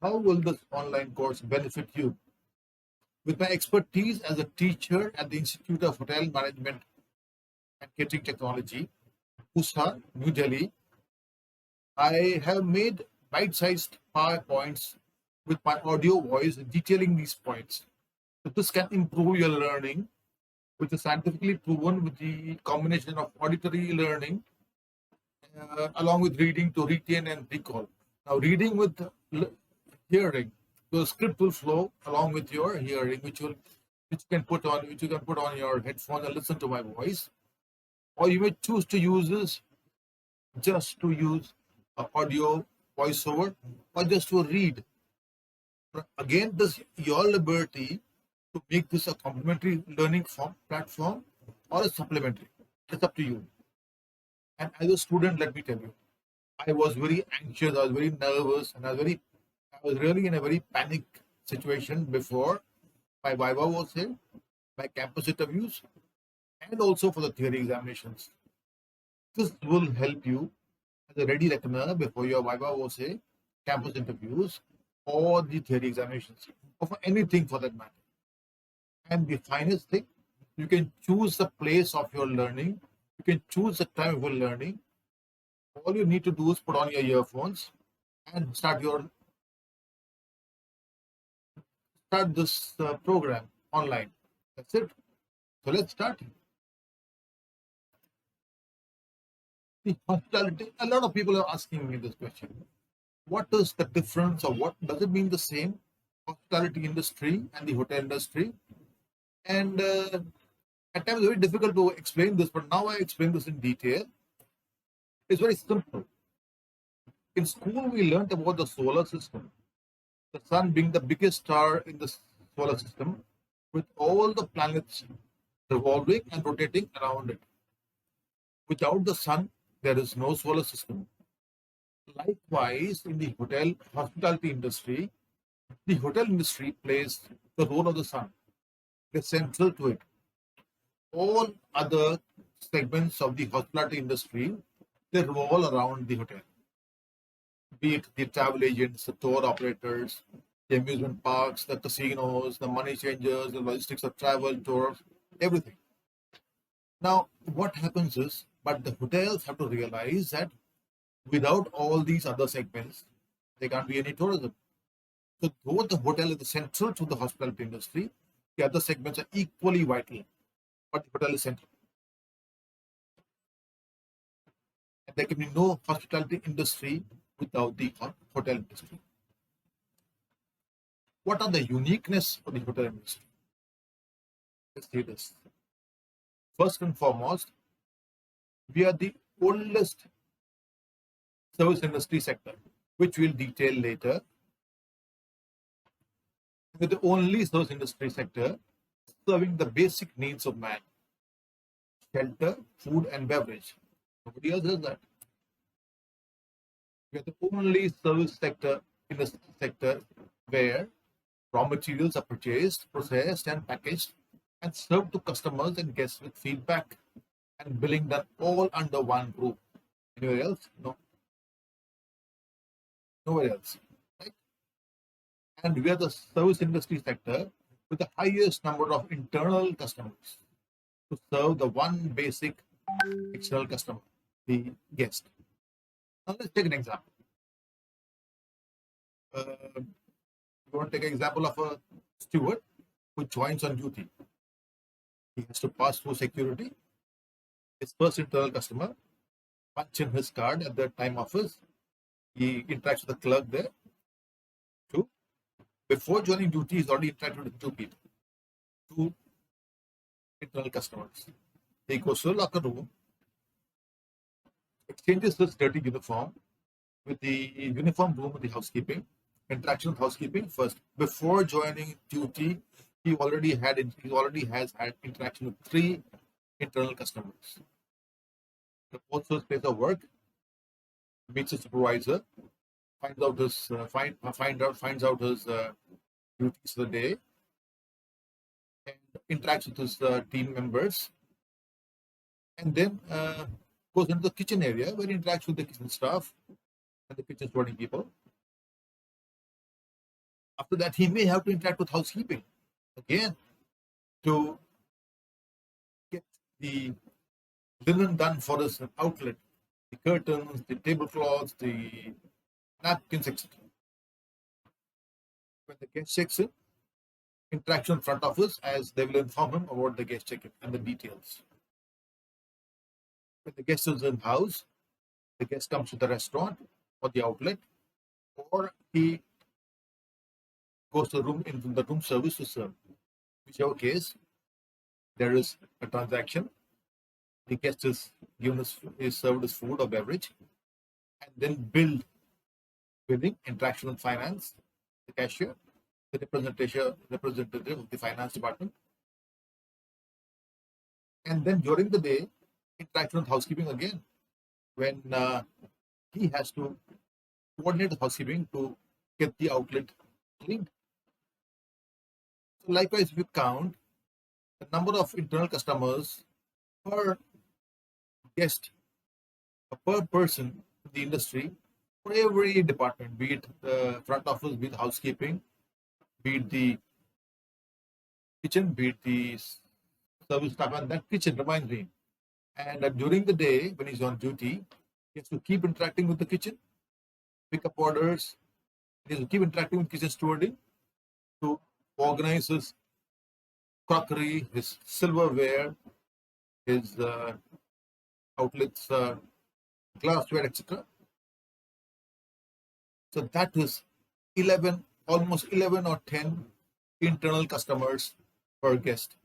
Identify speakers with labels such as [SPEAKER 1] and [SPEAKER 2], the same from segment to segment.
[SPEAKER 1] How will this online course benefit you? With my expertise as a teacher at the Institute of Hotel Management and Catering Technology, USA, New Delhi, I have made bite-sized PowerPoints with my audio voice detailing these points. So this can improve your learning, which is scientifically proven with the combination of auditory learning along with reading to retain and recall. Now, reading with hearing, the script will flow along with your hearing, which you can put on your headphones and listen to my voice, or you may choose to use this just to use audio voiceover or just to read. Again, this your liberty to make this a complementary learning platform or a supplementary. It's up to you. And as a student, let me tell you, I was very anxious, I was very nervous, and I was really in a very panic situation before my Viva was here, my campus interviews, and also for the theory examinations. This will help you as a ready reckoner before your Viva was here, campus interviews, or the theory examinations, or for anything for that matter. And the finest thing, you can choose the place of your learning, you can choose the time of your learning. All you need to do is put on your earphones and start this program online. That's it. So let's start. The hospitality. A lot of people are asking me this question. What is the difference, or what does it mean the same? Hospitality industry and the hotel industry. And at times it's very difficult to explain this, but now I explain this in detail. It's very simple. In school, we learned about the solar system, the sun being the biggest star in the solar system, with all the planets revolving and rotating around it. Without the sun, there is no solar system. Likewise, in the hospitality industry, the hotel industry plays the role of the sun. It's central to it. All other segments of the hospitality industry, they revolve around the hotel. Be it the travel agents, the tour operators, the amusement parks, the casinos, the money changers, the logistics of travel, tours, everything. Now, what happens is, but the hotels have to realize that without all these other segments, there can't be any tourism. So, though the hotel is central to the hospitality industry, the other segments are equally vital, but the hotel is central. And there can be no hospitality industry without the hotel industry. What are the uniqueness of the hotel industry? Let's see this. First and foremost, we are the oldest service industry sector, which we'll detail later. We're the only service industry sector serving the basic needs of man: shelter, food, and beverage. Nobody else does that. We are the only service sector in the sector where raw materials are purchased, processed, and packaged and served to customers and guests with feedback and billing done all under one roof. Anywhere else? No. Nowhere else. Right? And we are the service industry sector with the highest number of internal customers to serve the one basic external customer, the guest. Now let's take an example. You want to take an example of a steward who joins on duty. He has to pass through security. His first internal customer, punch in his card at the time of he interacts with the clerk there. Two, before joining duty, he's already interacted with two people, two internal customers. He goes to the locker room, exchanges his dirty uniform with the uniform room of the housekeeping, interaction with housekeeping first. Before joining duty, he already has had interaction with three internal customers. Reports to his place of work, meets his supervisor, finds out his duties for the day, and interacts with his team members, and then goes into the kitchen area where he interacts with the kitchen staff and the kitchen supporting people. After that, he may have to interact with housekeeping again to get the linen done for his outlet, the curtains, the tablecloths, the napkins, etc. When the guest checks in, interaction in front office, as they will inform him about the guest check-in and the details. When the guest is in house, the guest comes to the restaurant or the outlet, or he goes to the room in the room service to serve. Whichever case, there is a transaction. The guest is served his food or beverage, and then billing, interaction with finance, the cashier, the representative of the finance department, and then during the day, interaction with housekeeping again, when he has to coordinate housekeeping to get the outlet cleaned. So likewise, if you count the number of internal customers per guest, per person in the industry, for every department, be it the front office, be it housekeeping, be it the kitchen, be it the service staff, and that kitchen reminds me. And during the day, when he's on duty, he has to keep interacting with the kitchen, pick up orders, he has to keep interacting with kitchen stewarding to organize his crockery, his silverware, his outlets, glassware, etc. So that is 11, almost 11 or 10 internal customers per guest.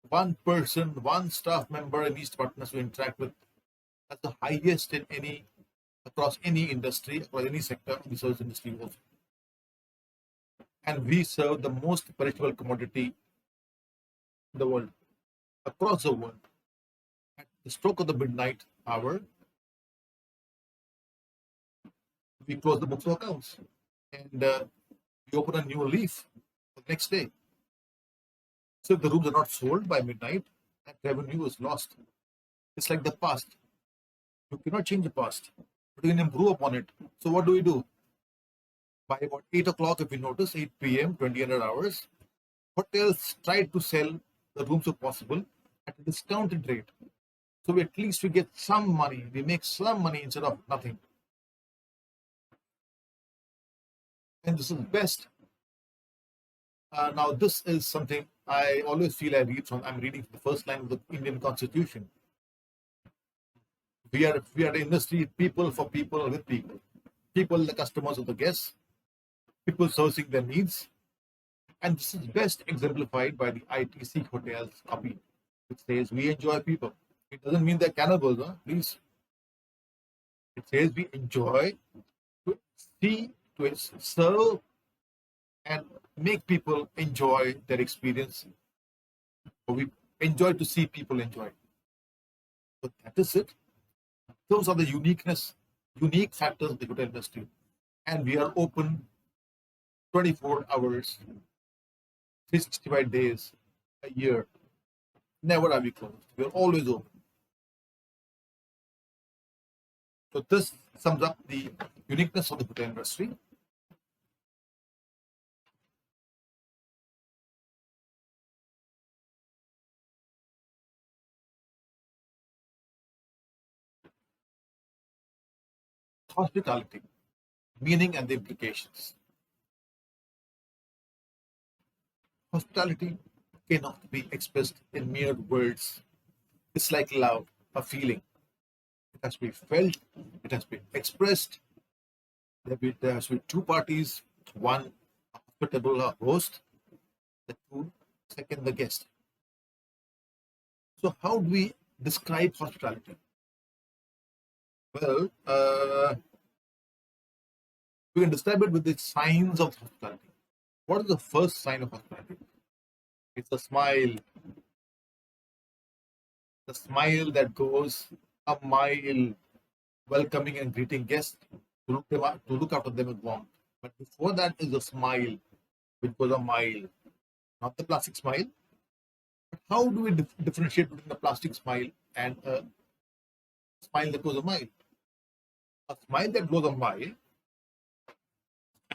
[SPEAKER 1] One person, one staff member in each department to interact with. That's the highest in across any industry, across any sector of the service industry also. And we serve the most perishable commodity in the world, across the world. At the stroke of the midnight hour, we close the books of accounts and we open a new leaf the next day. So if the rooms are not sold by midnight, that revenue is lost. It's like the past. You cannot change the past, but you can improve upon it. So what do? By about 8 o'clock, if you notice, 8 p.m., 2000 hours, hotels try to sell the rooms if possible at a discounted rate. So at least we get some money. We make some money instead of nothing. And this is best. Now, this is something I always feel I'm reading the first line of the Indian Constitution. We are the industry, people for people, with people. People, the customers of the guests, people servicing their needs. And this is best exemplified by the ITC Hotels copy, which says, we enjoy people. It doesn't mean they're cannibals, please. It says we enjoy to see, to serve, and make people enjoy their experience. Or we enjoy to see people enjoy. So that is it. Those are the unique factors of the hotel industry. And we are open 24 hours, 365 days a year. Never are we closed. We are always open. So this sums up the uniqueness of the hotel industry. Hospitality, meaning and the implications. Hospitality cannot be expressed in mere words. It's like love, a feeling. It has to be felt, it has to be expressed. There has to be two parties, one a hospitable host, the second the guest. So how do we describe hospitality? Well, we can describe it with the signs of hospitality. What is the first sign of hospitality? It's a smile. The smile that goes a mile, welcoming and greeting guests, to look after them with warmth. But before that is a smile, which goes a mile. Not the plastic smile. But how do we differentiate between the plastic smile and a smile that goes a mile? A smile that goes a mile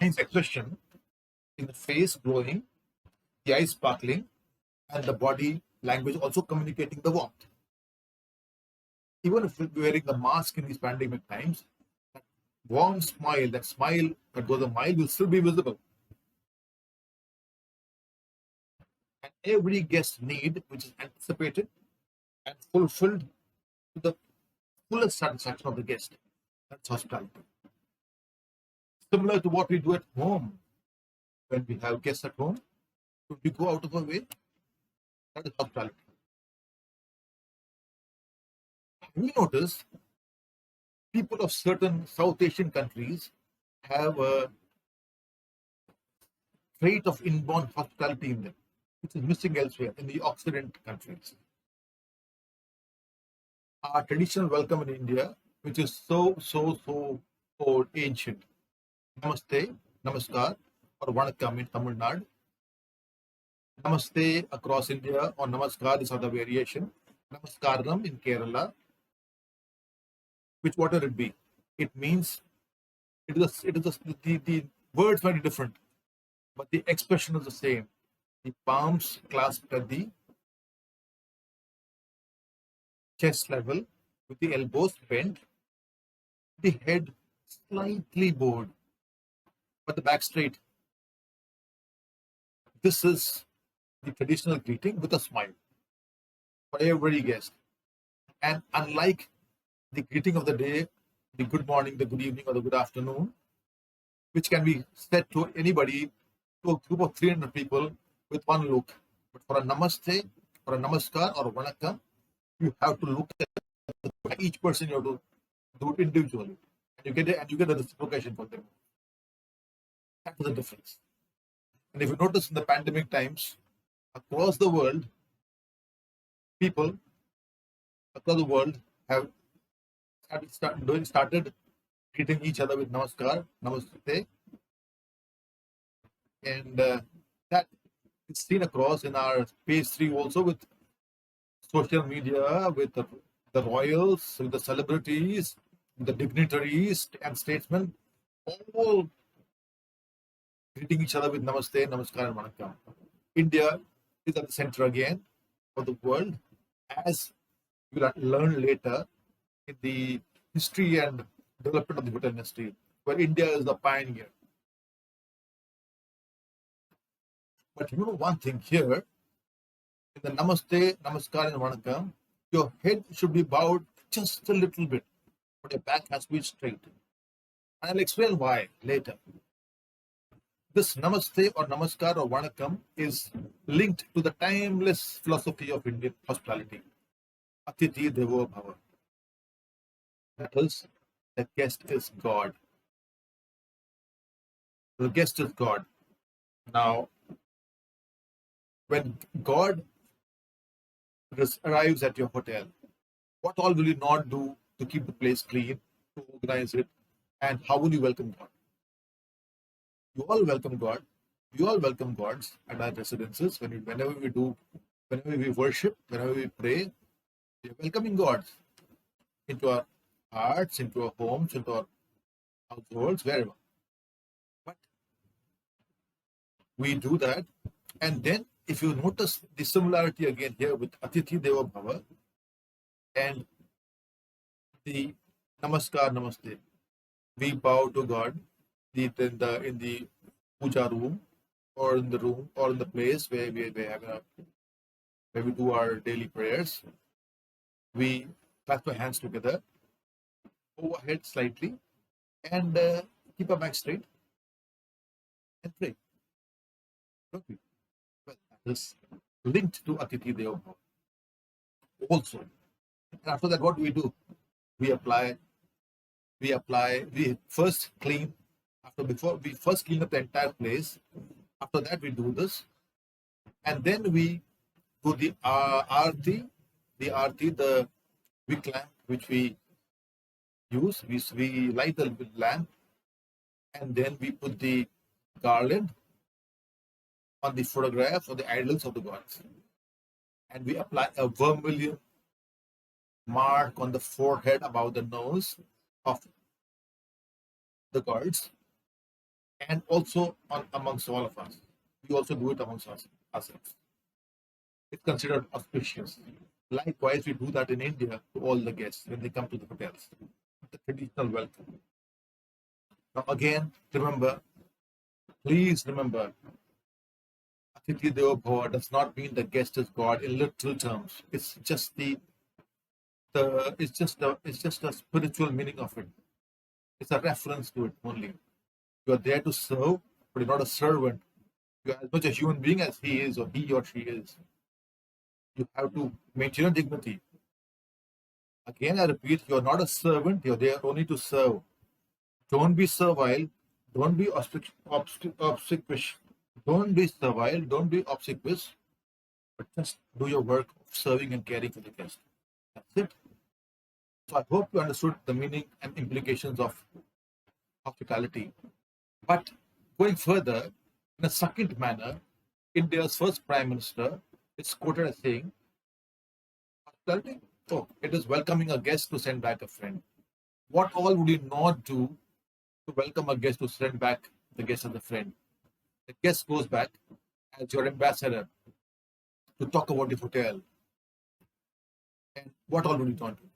[SPEAKER 1] Nice expression in the face glowing, the eyes sparkling, and the body language also communicating the warmth. Even if we're wearing the mask in these pandemic times, that warm smile, that smile that goes a mile will still be visible. And every guest need, which is anticipated and fulfilled to the fullest satisfaction of the guest. That's hospitality. Similar to what we do at home when we have guests at home, when we go out of our way, that is hospitality. We notice people of certain South Asian countries have a trait of inborn hospitality in them, which is missing elsewhere in the Occident countries. Our traditional welcome in India, which is so old, ancient. Namaste, Namaskar, or Vanakkam in Tamil Nadu. Namaste across India, or Namaskar is other variation. Namaskaram in Kerala, which whatever it be, it means the words might be different, but the expression is the same. The palms clasped at the chest level, with the elbows bent, the head slightly bowed, but the back straight. This is the traditional greeting with a smile for every guest. And unlike the greeting of the day, the good morning, the good evening, or the good afternoon, which can be said to anybody, to a group of 300 people with one look. But for a namaste, or a namaskar, or a vanakkam, you have to look at each person. You have to do it individually, and you get a reciprocation for them. That is the difference. And if you notice in the pandemic times, across the world, people across the world have started greeting each other with namaskar, namaste, and that is seen across in our page 3 also, with social media, with the royals, with the celebrities, the dignitaries and statesmen, all greeting each other with namaste, namaskar, and vanakkam. India is at the center again of the world, as we will learn later in the history and development of the hotel industry, where India is the pioneer. But you know one thing here, in the namaste, namaskar, and vanakkam, your head should be bowed just a little bit, but your back has to be straight. And I'll explain why later. This namaste or namaskar or vanakkam is linked to the timeless philosophy of Indian hospitality. Atithi Devo Bhava. That is, the guest is God. The guest is God. Now, when God arrives at your hotel, what all will you not do to keep the place clean, to organize it, and how will you welcome God? You all welcome God. We all welcome gods at our residences. Whenever we worship, whenever we pray, we are welcoming gods into our hearts, into our homes, into our households, wherever. But we do that, and then if you notice the similarity again here with Atithi Deva Bhava and the Namaskar Namaste, we bow to God in the puja room, or in the room, or in the place where where we do our daily prayers. We clasp our hands together, overhead slightly, and keep our back straight and pray. Don't we? Well, that is linked to Atithi Deva Bhava also. And after that, what do? We apply. We first clean. Before we first clean up the entire place. After that, we do this, and then we do the arti, the wick lamp which we use. We light the lamp, and then we put the garland on the photographs or the idols of the gods, and we apply a vermilion mark on the forehead above the nose of the gods, and also amongst all of us. We also do it amongst ourselves. It's considered auspicious. Likewise, we do that in India to all the guests when they come to the hotels. The traditional welcome. Now, again, remember, please remember, Atiti Deva Bhava does not mean the guest is God in literal terms. It's just it's just a spiritual meaning of it. It's a reference to it only. You are there to serve, but you're not a servant. You are as much a human being as he is, or he or she is. You have to maintain your dignity. Again, I repeat, you're not a servant, you're there only to serve. Don't be servile, don't be obsequious, don't be servile, don't be obsequious, but just do your work of serving and caring for the guest. That's it. So I hope you understood the meaning and implications of hospitality. But going further, in a succinct manner, India's first Prime Minister is quoted as saying, hospitality? Oh, it is welcoming a guest to send back a friend. What all would you not do to welcome a guest to send back the guest as a friend? The guest goes back as your ambassador to talk about the hotel. And what all would you not do?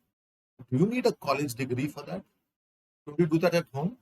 [SPEAKER 1] Do you need a college degree for that? Don't you do that at home?